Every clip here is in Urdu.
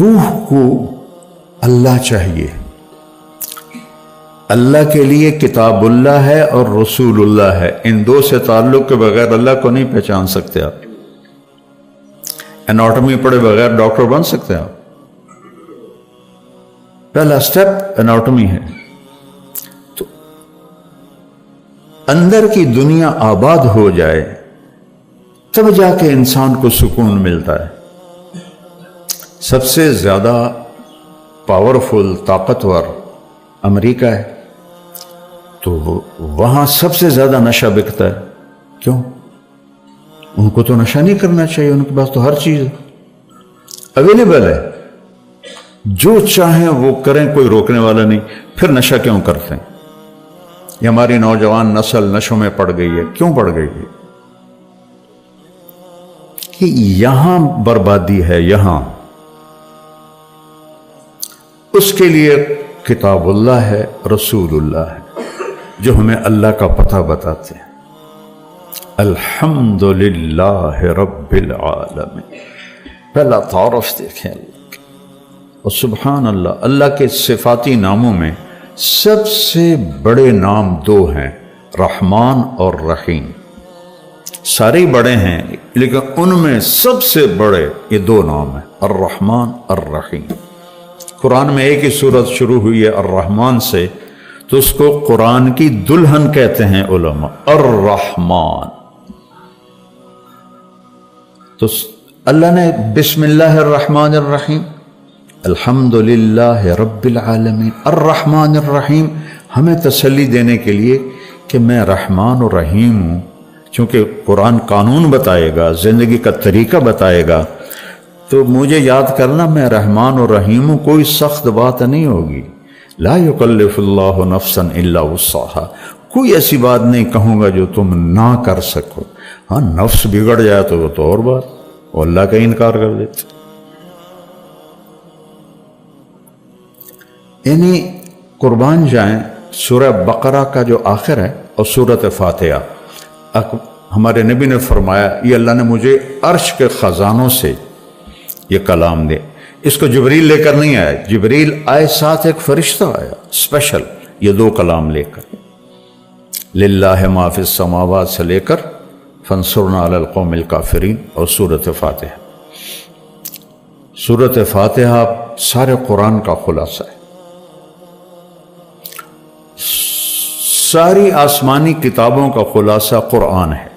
روح کو اللہ چاہیے. اللہ کے لیے کتاب اللہ ہے اور رسول اللہ ہے. ان دو سے تعلق کے بغیر اللہ کو نہیں پہچان سکتے آپ. اناٹمی پڑھے بغیر ڈاکٹر بن سکتے آپ؟ پہلا سٹیپ اناٹمی ہے. تو اندر کی دنیا آباد ہو جائے تب جا کے انسان کو سکون ملتا ہے. سب سے زیادہ پاورفل طاقتور امریکہ ہے، تو وہاں سب سے زیادہ نشہ بکتا ہے. کیوں؟ ان کو تو نشہ نہیں کرنا چاہیے، ان کے پاس تو ہر چیز اویلیبل ہے، جو چاہیں وہ کریں، کوئی روکنے والا نہیں. پھر نشہ کیوں کرتے ہیں؟ یہ ہماری نوجوان نسل نشوں میں پڑ گئی ہے. کیوں پڑ گئی ہے؟ کہ یہاں بربادی ہے. یہاں اس کے لیے کتاب اللہ ہے، رسول اللہ ہے، جو ہمیں اللہ کا پتہ بتاتے ہیں. الحمدللہ رب العالمین. پہلا تعارف دیکھیں اللہ کے. اور سبحان اللہ، اللہ کے صفاتی ناموں میں سب سے بڑے نام دو ہیں، رحمان اور رحیم. سارے بڑے ہیں لیکن ان میں سب سے بڑے یہ دو نام ہیں، الرحمن الرحیم. قرآن میں ایک ہی سورت شروع ہوئی ہے الرحمن سے، تو اس کو قرآن کی دلہن کہتے ہیں علماء، الرحمن. تو اللہ نے بسم اللہ الرحمن الرحیم، الحمدللہ رب العالمین، الرحمن الرحیم، ہمیں تسلی دینے کے لیے کہ میں رحمان و رحیم ہوں. چونکہ قرآن قانون بتائے گا، زندگی کا طریقہ بتائے گا، تو مجھے یاد کرنا میں رحمان و رحیم ہوں. کوئی سخت بات نہیں ہوگی. لا یکلف اللہ نفسا الا وسعہا. کوئی ایسی بات نہیں کہوں گا جو تم نہ کر سکو. ہاں نفس بگڑ جائے تو وہ تو اور بات، وہ اللہ کا انکار کر دیتے. یعنی قربان جائیں سورہ بقرہ کا جو آخر ہے اور سورۃ فاتحہ. ہمارے نبی نے فرمایا یہ اللہ نے مجھے عرش کے خزانوں سے یہ کلام دے. اس کو جبریل لے کر نہیں آیا، جبریل آئے ساتھ ایک فرشتہ آیا اسپیشل یہ دو کلام لے کر. للہ ما فی السماوات سے لے کر فانصرنا علی القوم الکافرین اور سورۃ فاتحہ. سورۃ فاتحہ سارے قرآن کا خلاصہ ہے. ساری آسمانی کتابوں کا خلاصہ قرآن ہے،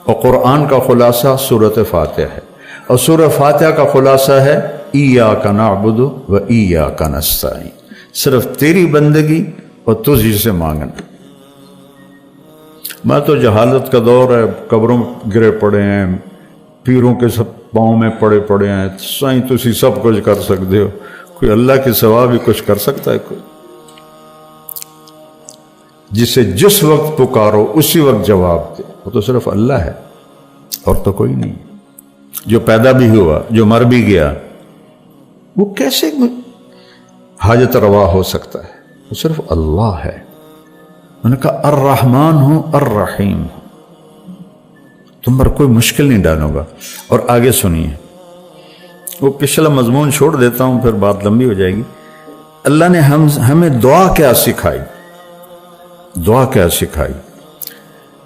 اور قرآن کا خلاصہ سورۃ فاتحہ ہے، اور سورہ فاتحہ کا خلاصہ ہے ایاک نعبد و ایاک نستعین. صرف تیری بندگی اور تجھ سے مانگنا. میں تو جہالت کا دور ہے، قبروں میں گرے پڑے ہیں، پیروں کے سب پاؤں میں پڑے ہیں. سائیں تسی سب کچھ کر سکتے ہو، کوئی اللہ کے سوا بھی کچھ کر سکتا ہے؟ کوئی جسے جس وقت پکارو اسی وقت جواب دے، وہ تو صرف اللہ ہے اور تو کوئی نہیں. جو پیدا بھی ہوا، جو مر بھی گیا، وہ کیسے حاجت روا ہو سکتا ہے؟ وہ صرف اللہ ہے. میں نے کہا الرحمن ہوں الرحیم ہوں، تم پر کوئی مشکل نہیں ڈالوں گا. اور آگے سنیے، وہ پچھلا مضمون چھوڑ دیتا ہوں پھر بات لمبی ہو جائے گی. اللہ نے ہمیں دعا کیا سکھائی؟ دعا کیا سکھائی؟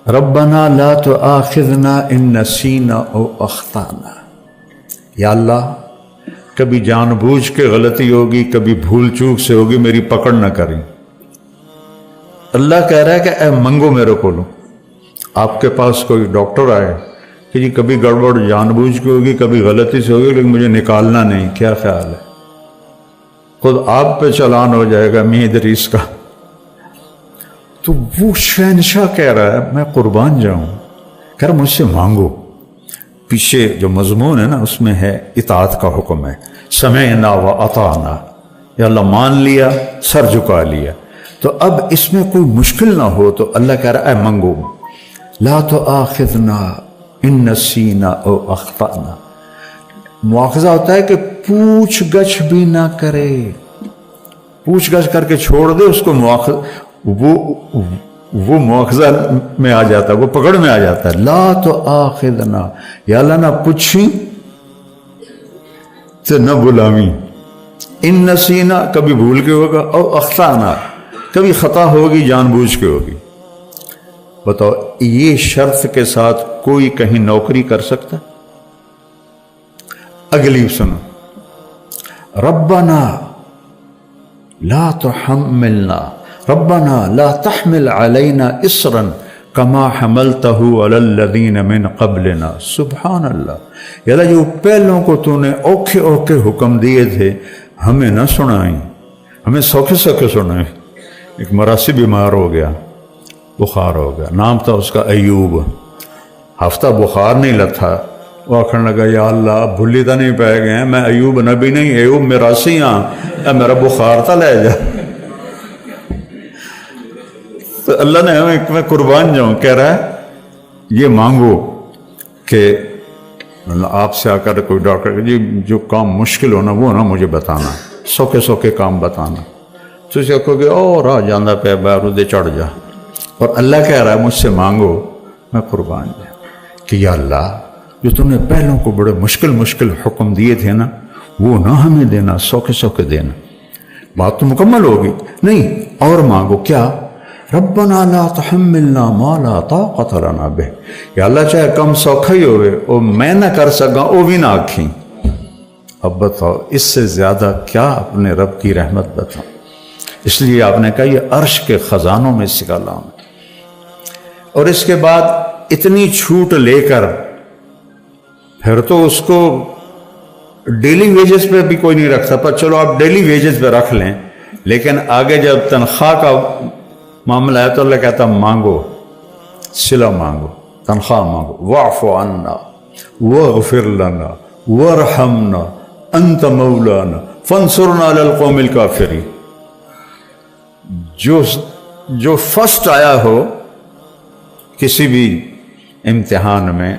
ربنا لا تؤاخذنا ان نسینا او اخطانا. یا اللہ کبھی جان بوجھ کے غلطی ہوگی، کبھی بھول چوک سے ہوگی، میری پکڑ نہ کریں. اللہ کہہ رہا ہے کہ اے منگو میرے کو لو. آپ کے پاس کوئی ڈاکٹر آئے کہ جی کبھی گڑبڑ جان بوجھ کے ہوگی، کبھی غلطی سے ہوگی، لیکن مجھے نکالنا نہیں، کیا خیال ہے؟ خود آپ پہ چلان ہو جائے گا میاں ادریس کا. تو وہ شہنشاہ کہہ رہا ہے میں قربان جاؤں، کہہ رہا مجھ سے مانگو. پیچھے جو مضمون ہے نا اس میں ہے اطاعت کا حکم ہے، سمعنا و اطعنا. یا اللہ مان لیا، سر جھکا لیا. تو اب اس میں کوئی مشکل نہ ہو تو اللہ کہہ رہا ہے منگو. لا تؤاخذنا ان نسینا او اخطانا. مواخذہ ہوتا ہے کہ پوچھ گچھ بھی نہ کرے، پوچھ گچھ کر کے چھوڑ دے اس کو. وہ مواخذہ میں آ جاتا ہے، وہ پکڑ میں آ جاتا ہے. لا تؤاخذنا، یا اللہ نہ پوچھی، تو نہ غلامی. ان نسینا کبھی بھول کے ہوگا، اور اخطانا کبھی خطا ہوگی جان بوجھ کے ہوگی. بتاؤ یہ شرط کے ساتھ کوئی کہیں نوکری کر سکتا؟ اگلی سنو، ربنا لا تحملنا ربنا لا تحمل علینا اسرا کما حملتہ علی الذین من قبلنا. سبحان اللہ، یا اللہ جو پہلوں کو تو نے اوکھے اوکھے حکم دیے تھے ہمیں نہ سنائیں، ہمیں سوکھے سوکھے سنائیں. ایک مراسی بیمار ہو گیا، بخار ہو گیا، نام تھا اس کا ایوب. ہفتہ بخار نہیں لتھا، وہ آخر لگا یا اللہ بھلی تو نہیں پہ گئے ہیں، میں ایوب نبی نہیں، ایوب مراسی ہاں، میرا بخار تھا لے جا. تو اللہ نے ہمیں، میں قربان جاؤں، کہہ رہا ہے یہ مانگو کہ آپ سے آ کر کوئی ڈاکٹر جی جو کام مشکل ہونا وہ نہ مجھے بتانا، سوکھے سوکھے کام بتانا. تو اسے کہو گے اور راہ جاندہ پہ بارودے چڑھ جا. اور اللہ کہہ رہا ہے مجھ سے مانگو، میں قربان جاؤں کہ یا اللہ جو تم نے پہلوں کو بڑے مشکل حکم دیے تھے نا وہ نہ ہمیں دینا، سوکھے سوکھے دینا. بات تو مکمل ہوگی نہیں، اور مانگو کیا؟ ربنا لا تحملنا ما لا طاقت لنا بہ. یا اللہ چاہے کم سوکھا ہی ہوئے وہ میں نہ کر سکا وہ بھی نہ آکھیں. اب بتاؤ اس سے زیادہ کیا اپنے رب کی رحمت بتاؤ. اس لیے آپ نے کہا یہ عرش کے خزانوں میں سے کلام. اور اس کے بعد اتنی چھوٹ لے کر پھر تو اس کو ڈیلی ویجز پہ بھی کوئی نہیں رکھتا، پر چلو آپ ڈیلی ویجز پہ رکھ لیں، لیکن آگے جب تنخواہ کا معاملہ ہے تو اللہ کہتا مانگو، صلہ مانگو، تنخواہ مانگو. واعف عنا واغفر لنا وارحمنا انت مولانا فانصرنا علی القوم الکافرین. جو فرسٹ آیا ہو کسی بھی امتحان میں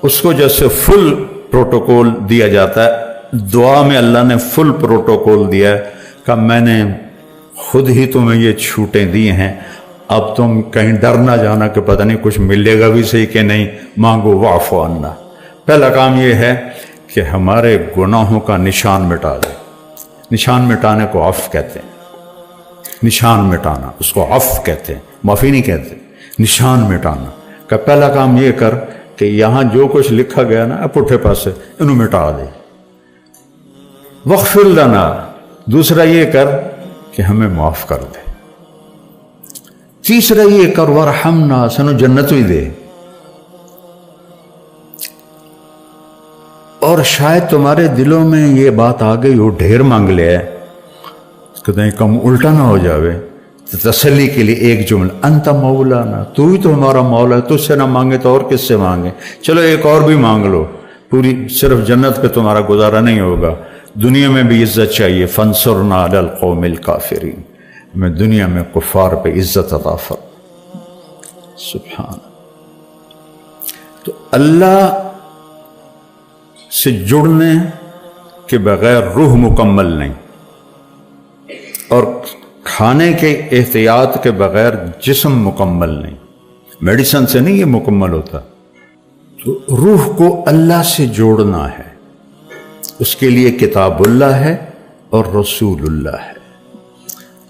اس کو جیسے فل پروٹوکول دیا جاتا ہے، دعا میں اللہ نے فل پروٹوکول دیا ہے کہ میں نے خود ہی تمہیں یہ چھوٹیں دی ہیں، اب تم کہیں ڈر نہ جانا کہ پتہ نہیں کچھ ملے گا بھی صحیح کہ نہیں. مانگو واعف عنا. پہلا کام یہ ہے کہ ہمارے گناہوں کا نشان مٹا دے. نشان مٹانے کو عفو کہتے ہیں. نشان مٹانا اس کو عفو کہتے ہیں، معافی نہیں کہتے. نشان مٹانا کا پہلا کام یہ کر کہ یہاں جو کچھ لکھا گیا نا پٹھے پاسے انہوں مٹا دے. واغفر لنا دوسرا یہ کر کہ ہمیں معاف کر دے. تیسرا یہ کر ورحمنا سنو جنت ہی دے. اور شاید تمہارے دلوں میں یہ بات آ گئی ہو ڈھیر مانگ لیا ہے، کہیں کم الٹا نہ ہو جاوے، تو تسلی کے لیے ایک جملہ انت مولانا، تو ہی تو ہمارا مولا ہے، تجھ سے نہ مانگے تو اور کس سے مانگے. چلو ایک اور بھی مانگ لو، پوری صرف جنت پہ تمہارا گزارا نہیں ہوگا، دنیا میں بھی عزت چاہیے. فانصرنا علی القوم الکافرین، ہمیں دنیا میں کفار پہ عزت عطا فرما. سبحان. تو اللہ سے جڑنے کے بغیر روح مکمل نہیں، اور کھانے کے احتیاط کے بغیر جسم مکمل نہیں. میڈیسن سے نہیں یہ مکمل ہوتا. تو روح کو اللہ سے جوڑنا ہے، اس کے لیے کتاب اللہ ہے اور رسول اللہ ہے.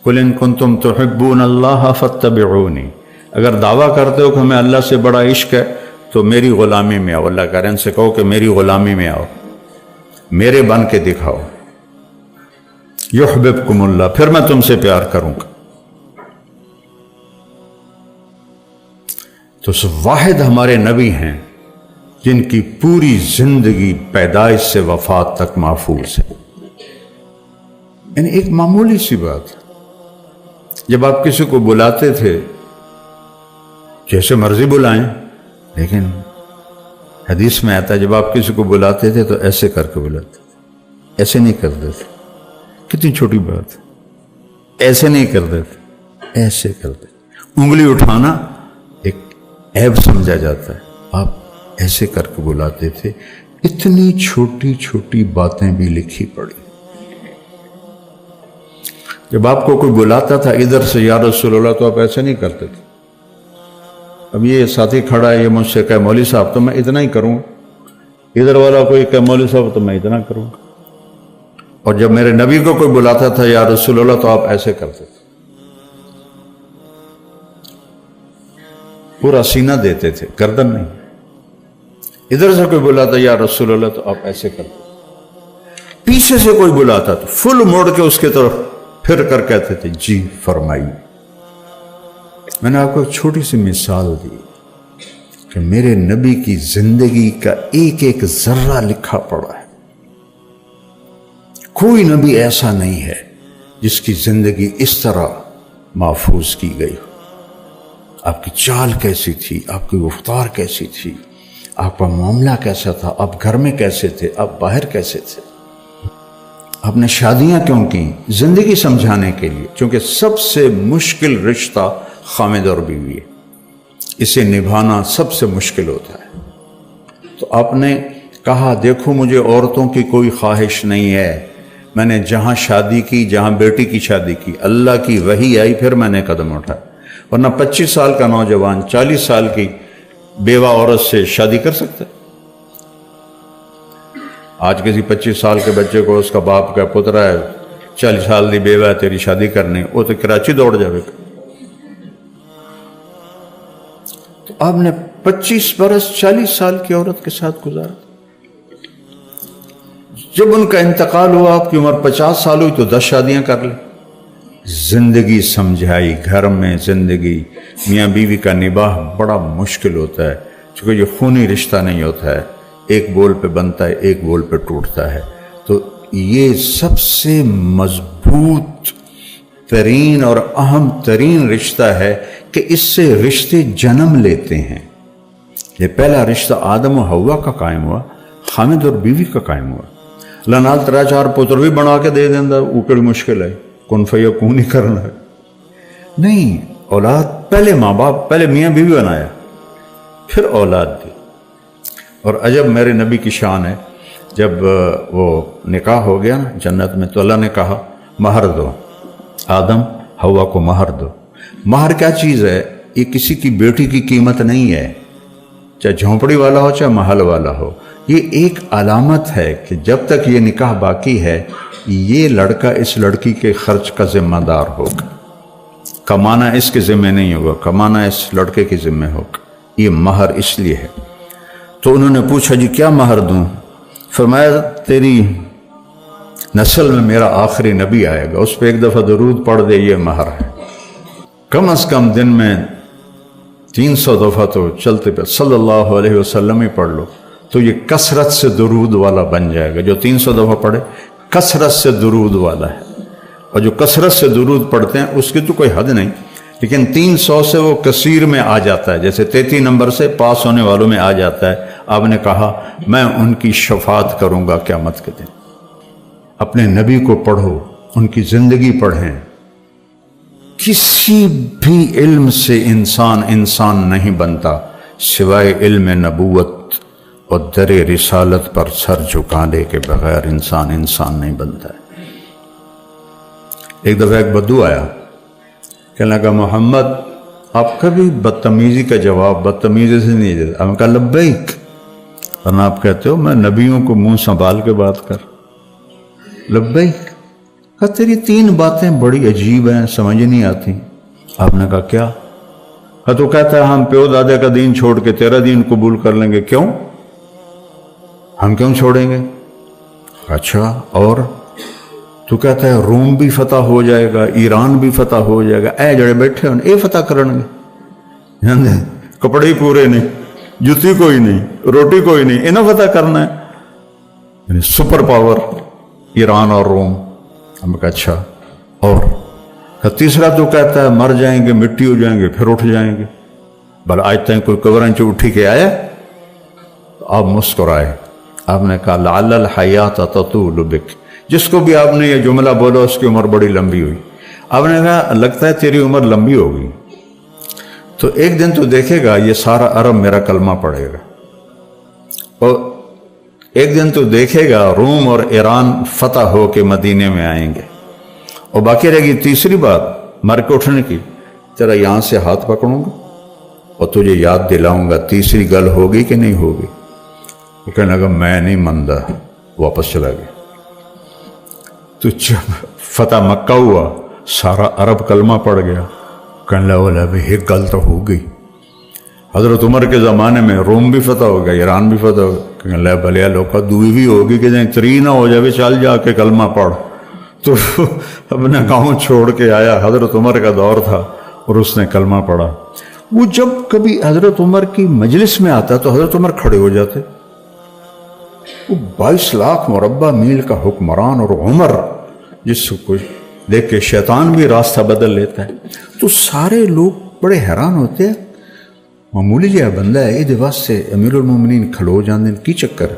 قل ان کنتم تحبون اللہ فاتبعونی، اگر دعویٰ کرتے ہو کہ ہمیں اللہ سے بڑا عشق ہے تو میری غلامی میں آؤ. اللہ کہہ رہے ہیں ان سے کہو کہ میری غلامی میں آؤ، میرے بن کے دکھاؤ. یحببکم اللہ، پھر میں تم سے پیار کروں گا. تو واحد ہمارے نبی ہیں جن کی پوری زندگی پیدائش سے وفات تک محفوظ ہے. یعنی ایک معمولی سی بات، جب آپ کسی کو بلاتے تھے جیسے مرضی بلائیں، لیکن حدیث میں آتا ہے جب آپ کسی کو بلاتے تھے تو ایسے کر کے بلاتے تھے، ایسے نہیں کرتے تھے. کتنی چھوٹی بات ہے، ایسے نہیں کرتے تھے، ایسے کرتے. انگلی اٹھانا ایک عیب سمجھا جاتا ہے، آپ ایسے کر کے بلاتے تھے. اتنی چھوٹی چھوٹی باتیں بھی لکھی پڑی. جب آپ کو کوئی بلاتا تھا ادھر سے یا رسول اللہ تو آپ ایسے نہیں کرتے تھے. اب یہ ساتھی کھڑا ہے، یہ مجھ سے کہے مولوی صاحب تو میں اتنا ہی کروں، ادھر والا کوئی کہے مولوی صاحب تو میں اتنا کروں. اور جب میرے نبی کو کوئی بلاتا تھا یا رسول اللہ تو آپ ایسے کرتے تھے، پورا سینہ دیتے تھے، گردن نہیں۔ ادھر سے کوئی بلاتا یا رسول اللہ تو آپ ایسے کرتے، پیچھے سے کوئی بلاتا تو فل موڑ کے اس کی طرف پھر کر کہتے تھے جی فرمائیے۔ میں نے آپ کو ایک چھوٹی سی مثال دی کہ میرے نبی کی زندگی کا ایک ایک ذرہ لکھا پڑا ہے۔ کوئی نبی ایسا نہیں ہے جس کی زندگی اس طرح محفوظ کی گئی ہو۔ آپ کی چال کیسی تھی، آپ کی رفتار کیسی تھی، آپ کا معاملہ کیسا تھا، آپ گھر میں کیسے تھے، آپ باہر کیسے تھے، آپ نے شادیاں کیوں کی، زندگی سمجھانے کے لیے، چونکہ سب سے مشکل رشتہ خامد اور بیوی ہے، اسے نبھانا سب سے مشکل ہوتا ہے۔ تو آپ نے کہا دیکھو مجھے عورتوں کی کوئی خواہش نہیں ہے، میں نے جہاں شادی کی، جہاں بیٹی کی شادی کی، اللہ کی وحی آئی پھر میں نے قدم اٹھایا، ورنہ 25 سال کا نوجوان 40 سال کی بیوہ عورت سے شادی کر سکتا ہے؟ آج کسی 25 سال کے بچے کو اس کا باپ کا پترا ہے 40 سال دی بیوہ ہے تیری شادی کرنی، وہ تو کراچی دوڑ جاوے گا۔ تو آپ نے 25 برس 40 سال کی عورت کے ساتھ گزارا، جب ان کا انتقال ہوا آپ کی عمر 50 سال ہوئی تو 10 شادیاں کر لیں، زندگی سمجھائی۔ گھر میں زندگی میاں بیوی کا نباہ بڑا مشکل ہوتا ہے، چونکہ یہ خونی رشتہ نہیں ہوتا ہے، ایک بول پہ بنتا ہے ایک بول پہ ٹوٹتا ہے۔ تو یہ سب سے مضبوط ترین اور اہم ترین رشتہ ہے کہ اس سے رشتے جنم لیتے ہیں۔ یہ پہلا رشتہ آدم و حوا کا قائم ہوا، خامد اور بیوی کا قائم ہوا۔ اللہ نال 3-4 پتر بھی بنا کے دے دینا، اوپر مشکل ہے، کن فیکون ہی کرنا ہے۔ نہیں، اولاد پہلے ماں باپ، پہلے میاں بیوی بنایا پھر اولاد دی۔ اور عجب میرے نبی کی شان ہے، جب وہ نکاح ہو گیا نا جنت میں تو اللہ نے کہا مہر دو، آدم حوا کو مہر دو۔ مہر کیا چیز ہے؟ یہ کسی کی بیٹی کی قیمت نہیں ہے، چاہے جھونپڑی والا ہو چاہے محل والا ہو، یہ ایک علامت ہے کہ جب تک یہ نکاح باقی ہے یہ لڑکا اس لڑکی کے خرچ کا ذمہ دار ہوگا، کمانا اس کے ذمہ نہیں ہوگا، کمانا اس لڑکے کے ذمہ ہوگا۔ یہ مہر اس لیے ہے۔ تو انہوں نے پوچھا جی کیا مہر دوں؟ فرمایا تیری نسل میں میرا آخری نبی آئے گا، اس پہ ایک دفعہ درود پڑھ دے، یہ مہر ہے۔ کم از کم دن میں 300 دفعہ تو چلتے پہ صلی اللہ علیہ وسلم ہی پڑھ لو تو یہ کثرت سے درود والا بن جائے گا۔ جو 300 دفعہ پڑھے کثرت سے درود والا ہے، اور جو کثرت سے درود پڑھتے ہیں اس کی تو کوئی حد نہیں، لیکن 300 سے وہ کثیر میں آ جاتا ہے، جیسے 33 نمبر سے پاس ہونے والوں میں آ جاتا ہے۔ آپ نے کہا میں ان کی شفاعت کروں گا قیامت کے دن۔ اپنے نبی کو پڑھو، ان کی زندگی پڑھیں۔ کسی بھی علم سے انسان نہیں بنتا سوائے علم نبوت اور در رسالت پر سر جھکانے کے بغیر انسان نہیں بنتا ہے۔ ایک دفعہ ایک بدو آیا، کہنے لگا محمد آپ کبھی بدتمیزی کا جواب بدتمیزی سے نہیں دیتے۔ ہم کہا لبیک، ورنہ آپ کہتے ہو میں نبیوں کو منہ سنبھال کے بات کر۔ لبیک، کہا تیری 3 باتیں بڑی عجیب ہیں، سمجھ نہیں آتی۔ آپ نے کہا کیا؟ کہا تو کہتا ہے ہم پیو دادے کا دین چھوڑ کے تیرا دین قبول کر لیں گے۔ کیوں؟ ہم کیوں چھوڑیں گے؟ اچھا اور؟ تو کہتا ہے روم بھی فتح ہو جائے گا، ایران بھی فتح ہو جائے گا، اے جڑے بیٹھے ہوں اے فتح کرن گے، کپڑے پورے نہیں، جوتی کوئی نہیں، روٹی کوئی نہیں، انہیں فتح کرنا ہے، یعنی سپر پاور ایران اور روم۔ ہم کہا اچھا اور؟ تیسرا تو کہتا ہے مر جائیں گے، مٹی ہو جائیں گے، پھر اٹھ جائیں گے۔ بل آج تک کوئی قبریں چ اٹھی کے آیا؟ آپ مسکرائے۔ آپ نے کہا لعل الحیات تطول بک، جس کو بھی آپ نے یہ جملہ بولا اس کی عمر بڑی لمبی ہوئی۔ آپ نے کہا لگتا ہے تیری عمر لمبی ہوگی، تو ایک دن تو دیکھے گا یہ سارا عرب میرا کلمہ پڑھے گا، اور ایک دن تو دیکھے گا روم اور ایران فتح ہو کے مدینے میں آئیں گے، اور باقی رہے گی تیسری بات مر کے اٹھنے کی، تیرا یہاں سے ہاتھ پکڑوں گا اور تجھے یاد دلاؤں گا تیسری گل ہوگی کہ نہیں ہوگی۔ وہ کہنے لگا میں نہیں مندہ، واپس چلا گیا۔ تو جب فتح مکہ ہوا سارا عرب کلمہ پڑ گیا. کہنے لگا بھائی ایک گل تو ہو گئی. حضرت عمر کے زمانے میں روم بھی فتح ہو گیا, ایران بھی فتح ہو گیا. کہنے لگا بھلیا لوکا دوئی بھی ہوگی کہ جائیں تری نہ ہو جائے چل جا کے کلمہ پڑھ. تو اپنا گاؤں چھوڑ کے آیا. حضرت عمر کا دور تھا اور اس نے کلمہ پڑھا. وہ جب کبھی حضرت عمر کی مجلس میں آتا تو حضرت عمر کھڑے ہو جاتے. وہ 22 لاکھ مربع میل کا حکمران اور عمر جس کو دیکھ کے شیطان بھی راستہ بدل لیتا ہے. تو سارے لوگ بڑے حیران ہوتے ہیں, معمولی جہا بندہ ہے یہ واسطے امیر المومنین کھلو جاندے کی چکر.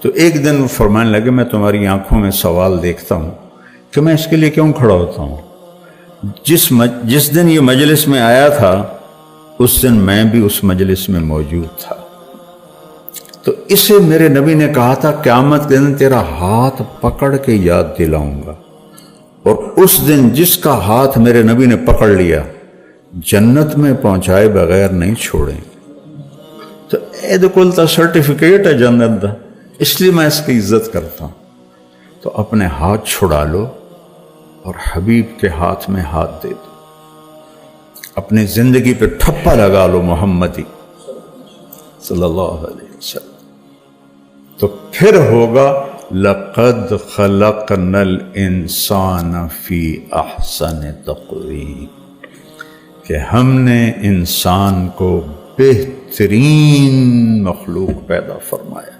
تو ایک دن وہ فرمانے لگے میں تمہاری آنکھوں میں سوال دیکھتا ہوں کہ میں اس کے لیے کیوں کھڑا ہوتا ہوں. جس دن یہ مجلس میں آیا تھا اس دن میں بھی اس مجلس میں موجود تھا. تو اسے میرے نبی نے کہا تھا قیامت کے دن تیرا ہاتھ پکڑ کے یاد دلاؤں گا, اور اس دن جس کا ہاتھ میرے نبی نے پکڑ لیا جنت میں پہنچائے بغیر نہیں چھوڑیں. تو اے کل تا سرٹیفکیٹ ہے جنت دا, اس لیے میں اس کی عزت کرتا ہوں. تو اپنے ہاتھ چھڑا لو اور حبیب کے ہاتھ میں ہاتھ دے دو, اپنی زندگی پہ ٹھپا لگا لو محمدی صلی اللہ علیہ وسلم. تو پھر ہوگا لقد خلقنا الانسان فی احسن تقویم, کہ ہم نے انسان کو بہترین مخلوق پیدا فرمایا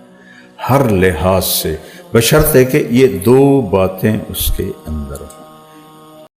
ہر لحاظ سے, بشرط ہے کہ یہ دو باتیں اس کے اندر ہوں.